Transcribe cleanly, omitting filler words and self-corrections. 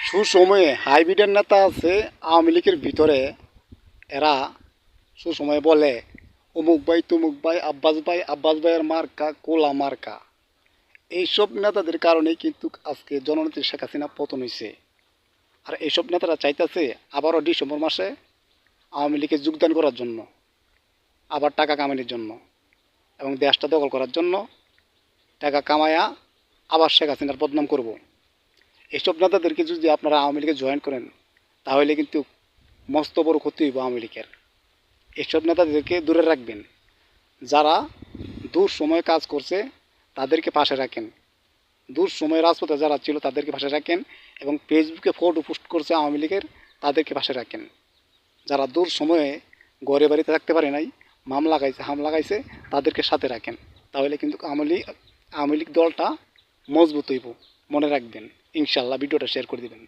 সুসময়ে হাইব্রিডের নেতা আছে আওয়ামী লীগের ভিতরে। এরা সুসময়ে বলে অমুক ভাই তমুক ভাই আব্বাস ভাইয়ের মার্কা কোলা মার্কা। এইসব নেতাদের কারণেই কিন্তু আজকে জননেত্রী শেখ হাসিনা পতন হয়েছে। আর এইসব নেতারা চাইতেছে আবারও ডিসেম্বর মাসে আওয়ামী লীগে যোগদান করার জন্য, আবার টাকা কামানোর জন্য এবং দেশটা দখল করার জন্য। টাকা কামায়া আবার শেখ হাসিনার বদনাম করব। এইসব নেতাদেরকে যদি আপনারা আওয়ামী লীগে জয়েন করেন তাহলে কিন্তু মস্ত বড় ক্ষতি হইব আওয়ামী লীগের। এইসব নেতাদেরকে দূরে রাখবেন। যারা দূর সময় কাজ করছে তাদেরকে পাশে রাখেন। দূর সময় রাজপথে যারা ছিল তাদেরকে পাশে রাখেন এবং ফেসবুকে ফটো পোস্ট করছে আওয়ামী লীগের তাদেরকে পাশে রাখেন। যারা দূর সময়ে ঘরে বাড়িতে থাকতে পারে নাই, মামলা লাগাইছে হাম লাগাইছে, তাদেরকে সাথে রাখেন। তাহলে কিন্তু আওয়ামী লীগ দলটা মজবুত হইব। মনে রাখবেন। ইনশাল্লাহ ভিডিওটা শেয়ার করে দিবেন।